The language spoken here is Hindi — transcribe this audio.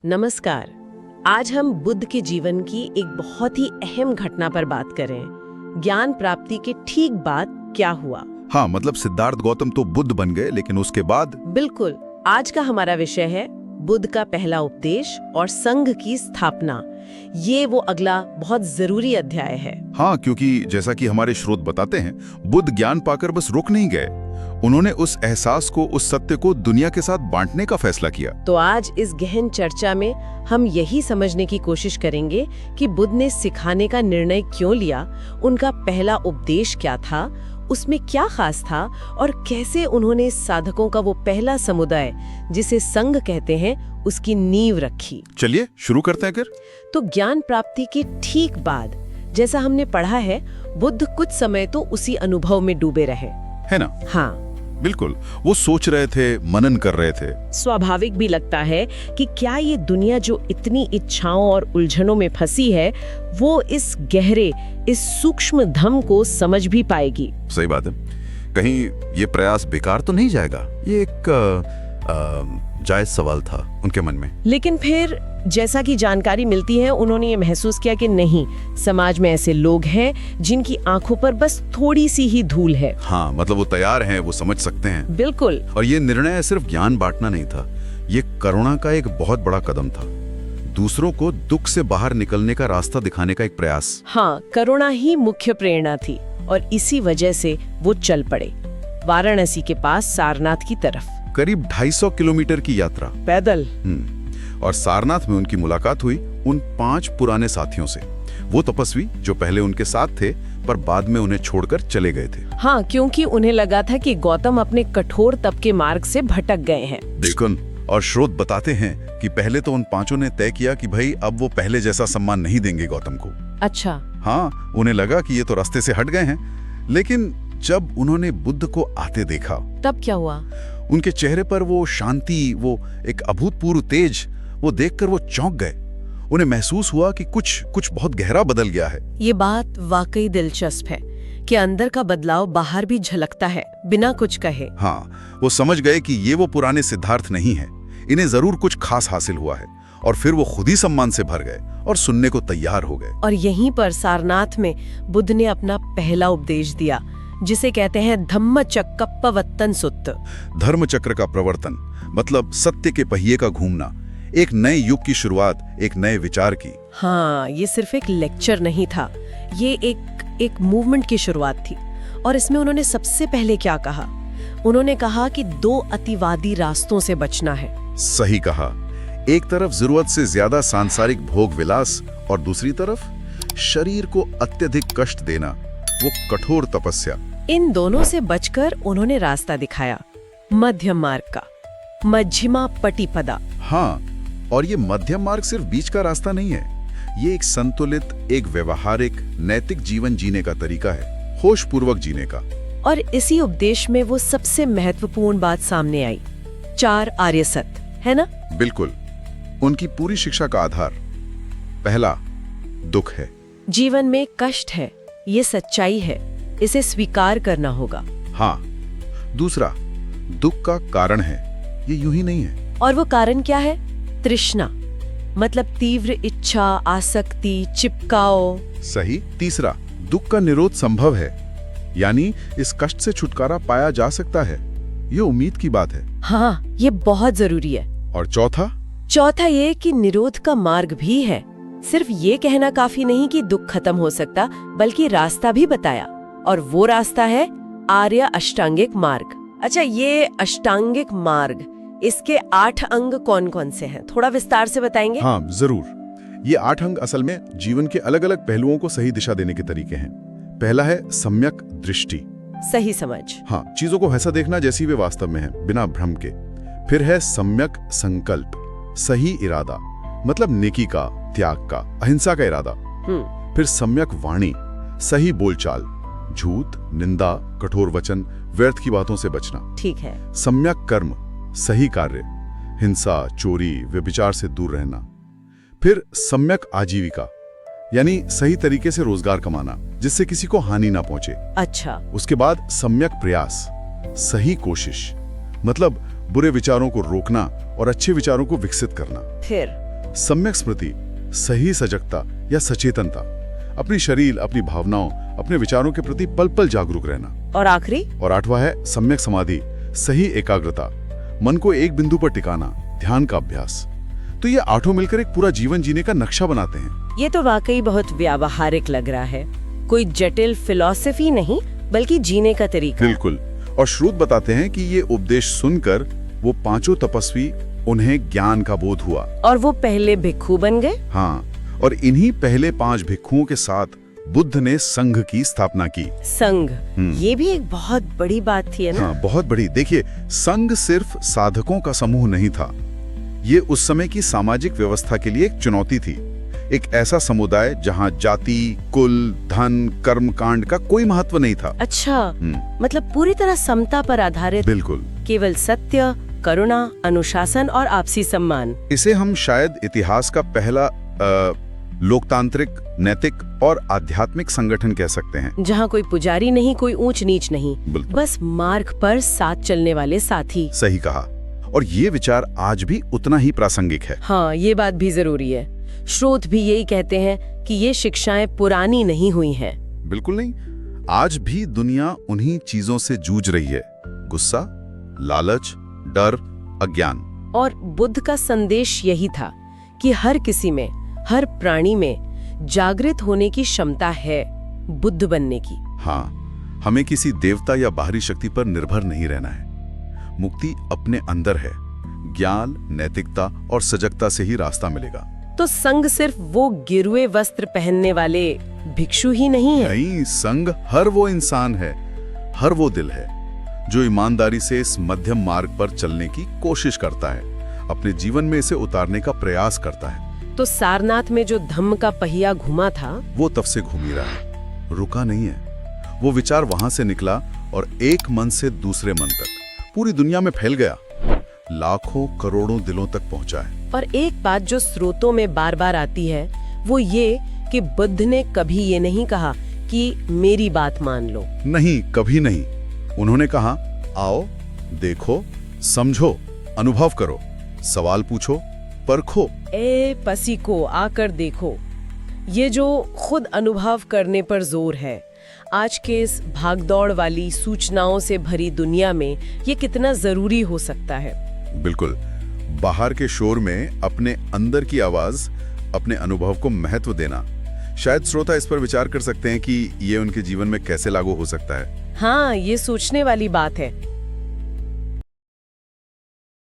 नमस्कार। आज हम बुद्ध के जीवन की एक बहुत ही अहम घटना पर बात करें। ज्ञान प्राप्ति के ठीक बाद क्या हुआ। हाँ, मतलब सिद्धार्थ गौतम तो बुद्ध बन गए, लेकिन उसके बाद। बिल्कुल। आज का हमारा विषय है बुद्ध का पहला उपदेश और संघ की स्थापना। ये वो अगला बहुत जरूरी अध्याय है। हाँ, क्योंकि जैसा कि हमारे स्रोत बताते हैं, बुद्ध ज्ञान पाकर बस रुक नहीं गए। उन्होंने उस एहसास को, उस सत्य को दुनिया के साथ बांटने का फैसला किया। तो आज इस गहन चर्चा में हम यही समझने की कोशिश करेंगे कि बुद्ध ने सिखाने का निर्णय क्यों लिया, उनका पहला उपदेश क्या था, उसमें क्या खास था और कैसे उन्होंने साधकों का वो पहला समुदाय, जिसे संघ कहते हैं, उसकी नींव रखी। चलिए शुरू करते हैं फिर। तो ज्ञान प्राप्ति के ठीक बाद, जैसा हमने पढ़ा है, बुद्ध कुछ समय तो उसी अनुभव में डूबे रहे, है ना? हाँ बिल्कुल। वो सोच रहे थे, मनन कर रहे थे। स्वाभाविक भी लगता है कि क्या ये दुनिया जो इतनी इच्छाओं और उलझनों में फंसी है, वो इस गहरे, इस सूक्ष्म धम को समझ भी पाएगी। सही बात है। कहीं ये प्रयास बेकार तो नहीं जाएगा? ये एक जायज सवाल था उनके मन में। लेकिन फिर जैसा कि जानकारी मिलती है, उन्होंने ये महसूस किया कि नहीं, समाज में ऐसे लोग हैं जिनकी आंखों पर बस थोड़ी सी ही धूल है। हाँ, मतलब वो तैयार हैं, वो समझ सकते हैं। बिल्कुल। और ये निर्णय सिर्फ ज्ञान बांटना नहीं था, ये करुणा का एक बहुत बड़ा कदम था। दूसरों को दुख से बाहर निकलने का रास्ता दिखाने का एक प्रयास। हाँ, करुणा ही मुख्य प्रेरणा थी और इसी वजह से वो चल पड़े वाराणसी के पास सारनाथ की तरफ। करीब 250 किलोमीटर की यात्रा पैदल। और सारनाथ में उनकी मुलाकात हुई उन 5 पुराने साथियों से, वो तपस्वी जो पहले उनके साथ थे पर बाद में उन्हें छोड़कर चले गए थे। हाँ, क्योंकि उन्हें लगा था कि गौतम अपने कठोर तप के मार्ग से भटक गए हैं। बिल्कुल। और स्रोत बताते हैं कि पहले तो उन 5 ने तय किया कि भाई अब वो पहले जैसा सम्मान नहीं देंगे गौतम को। अच्छा। हाँ, उन्हें लगा कि ये तो रास्ते से हट गए हैं। लेकिन जब उन्होंने बुद्ध को आते देखा, तब क्या हुआ? उनके चेहरे पर वो शांति, वो एक अभूतपूर्व तेज, वो देखकर वो चौंक गए। उन्हें महसूस हुआ कि कुछ बहुत गहरा बदल गया है। ये बात वाकई दिलचस्प है कि अंदर का बदलाव बाहर भी झलकता है बिना कुछ कहे। हाँ, वो समझ गए कि ये वो पुराने सिद्धार्थ नहीं है, इन्हें जरूर कुछ खास हासिल हुआ है। और फिर वो खुद ही सम्मान से भर गए और सुनने को तैयार हो गए। और यहीं पर सारनाथ में बुद्ध ने अपना पहला उपदेश दिया, जिसे कहते हैं धम्मचक्कप्पवत्तन सुत्त। धर्म चक्र का प्रवर्तन मतलब सत्य के पहिए का घूमना, एक नए युग की शुरुआत, एक नए विचार की। हाँ, ये सिर्फ एक लेक्चर नहीं था, ये एक मूवमेंट की शुरुआत थी। और इसमें उन्होंने सबसे पहले क्या कहा? उन्होंने कहा कि 2 अतिवादी रास्तों से बचना है। सही कहा। एक तरफ जरूरत से ज्यादा सांसारिक भोग विलास और दूसरी तरफ शरीर को अत्यधिक कष्ट देना, वो कठोर तपस्या। इन दोनों से बचकर उन्होंने रास्ता दिखाया, मध्यम मार्ग का, मध्यमा पटिपदा। हाँ, और ये मध्यम मार्ग सिर्फ बीच का रास्ता नहीं है, ये एक संतुलित, एक व्यवहारिक, नैतिक जीवन जीने का तरीका है, होश पूर्वक जीने का। और इसी उपदेश में वो सबसे महत्वपूर्ण बात सामने आई, 4 आर्य सत्य, है ना? बिल्कुल। उनकी पूरी शिक्षा का आधार पहला दुख है। जीवन में कष्ट है, ये सच्चाई है, इसे स्वीकार करना होगा। हाँ। दूसरा, दुख का कारण है, ये यूं ही नहीं है। और वो कारण क्या है? तृष्णा, मतलब तीव्र इच्छा, आसक्ति, चिपकाओ। सही। तीसरा, दुख का निरोध संभव है, यानी इस कष्ट से छुटकारा पाया जा सकता है, ये उम्मीद की बात है। हाँ, ये बहुत जरूरी है। और चौथा ये कि निरोध का मार्ग भी है। सिर्फ ये कहना काफी नहीं कि दुख खत्म हो सकता, बल्कि रास्ता भी बताया, और वो रास्ता है आर्य अष्टांगिक मार्ग। अच्छा, ये अष्टांगिक मार्ग, इसके 8 अंग कौन कौन से हैं? थोड़ा विस्तार से बताएंगे? हाँ जरूर। ये 8 अंग असल में जीवन के अलग अलग पहलुओं को सही दिशा देने के तरीके हैं। पहला है सम्यक दृष्टि, सही समझ। हाँ, चीजों को वैसा देखना जैसी वे वास्तव में है, बिना भ्रम के। फिर है सम्यक संकल्प, सही इरादा, मतलब नेकी का, त्याग का, अहिंसा का इरादा। फिर सम्यक वाणी, सही बोलचाल, झूठ, निंदा, कठोर वचन, व्यर्थ की बातों से बचना। ठीक है। सम्यक कर्म, सही कार्य, हिंसा, चोरी, व्यभिचार से दूर रहना। फिर सम्यक आजीविका, यानी सही तरीके से रोजगार कमाना, जिससे किसी को हानि ना पहुंचे। अच्छा। उसके बाद सम्यक प्रयास, सही कोशिश, मतलब बुरे विचारों को रोकना और अच्छे विचारों को विकसित करना। सम्यक स्मृति, सही सजगता या सचेतनता, अपनी शरीर, अपनी भावनाओं, अपने विचारों के प्रति पल पल जागरूक रहना। और आखिरी? और 8वां है सम्यक समाधि, सही एकाग्रता, मन को एक बिंदु पर टिकाना, ध्यान का अभ्यास। तो ये 8 मिलकर एक पूरा जीवन जीने का नक्शा बनाते हैं। ये तो वाकई बहुत व्यावहारिक लग रहा है, कोई जटिल फिलॉसफी नहीं बल्कि जीने का तरीका। बिल्कुल। और श्रुत बताते हैं कि ये उपदेश सुनकर वो 5 तपस्वी, उन्हें ज्ञान का बोध हुआ और वो पहले भिक्षु बन गए। हाँ, और इन्हीं पहले 5 भिक्षुओं के साथ बुद्ध ने संघ की स्थापना की। संघ, ये भी एक बहुत बड़ी बात थी, है ना? हाँ, बहुत बड़ी। देखिए, संघ सिर्फ साधकों का समूह नहीं था, ये उस समय की सामाजिक व्यवस्था के लिए एक चुनौती थी। एक ऐसा समुदाय जहाँ जाति, कुल, धन, कर्मकांड का कोई महत्व नहीं था। अच्छा, मतलब पूरी तरह समता पर आधारित। बिल्कुल। केवल सत्य, करुणा, अनुशासन और आपसी सम्मान। इसे हम शायद इतिहास का पहला लोकतांत्रिक, नैतिक और आध्यात्मिक संगठन कह सकते हैं, जहाँ कोई पुजारी नहीं, कोई ऊंच नीच नहीं, बिल्कुल। बस मार्ग पर साथ चलने वाले साथी। सही कहा। और ये विचार आज भी उतना ही प्रासंगिक है। हाँ, ये बात भी जरूरी है। स्रोत भी यही कहते हैं कि ये शिक्षाएं पुरानी नहीं हुई हैं। बिल्कुल नहीं। आज भी दुनिया उन्हीं चीजों से जूझ रही है, गुस्सा, लालच, डर, अज्ञान। और बुद्ध का संदेश यही था कि हर किसी में, हर प्राणी में जागृत होने की क्षमता है, बुद्ध बनने की। हाँ, हमें किसी देवता या बाहरी शक्ति पर निर्भर नहीं रहना है। मुक्ति अपने अंदर है। ज्ञान, नैतिकता और सजगता से ही रास्ता मिलेगा। तो संघ सिर्फ वो गिरुए वस्त्र पहनने वाले भिक्षु ही नहीं है। नहीं, संघ हर वो इंसान है, हर वो दिल है जो ईमानदारी से इस मध्यम मार्ग पर चलने की कोशिश करता है, अपने जीवन में इसे उतारने का प्रयास करता है। तो सारनाथ में जो धम्म का पहिया घुमा था, वो तब से घूम ही रहा है, रुका नहीं है। वो विचार वहां से निकला और एक मन से दूसरे मन तक पूरी दुनिया में फैल गया, लाखों करोड़ों दिलों तक पहुंचा है। और एक बात जो स्रोतों में बार बार आती है, वो ये कि बुद्ध ने कभी ये नहीं कहा कि मेरी बात मान लो। नहीं, कभी नहीं। उन्होंने कहा, आओ, देखो, समझो, अनुभव करो, सवाल पूछो, परखो। ए पसीको, आकर देखो। ये जो खुद अनुभव करने पर जोर है, आज के इस भागदौड़ वाली सूचनाओं से भरी दुनिया में ये कितना जरूरी हो सकता है। बिल्कुल। बाहर के शोर में अपने अंदर की आवाज, अपने अनुभव को महत्व देना। शायद श्रोता इस पर विचार कर सकते हैं कि ये उनके जीवन में कैसे लागू हो सकता है। हाँ, ये सोचने वाली बात है।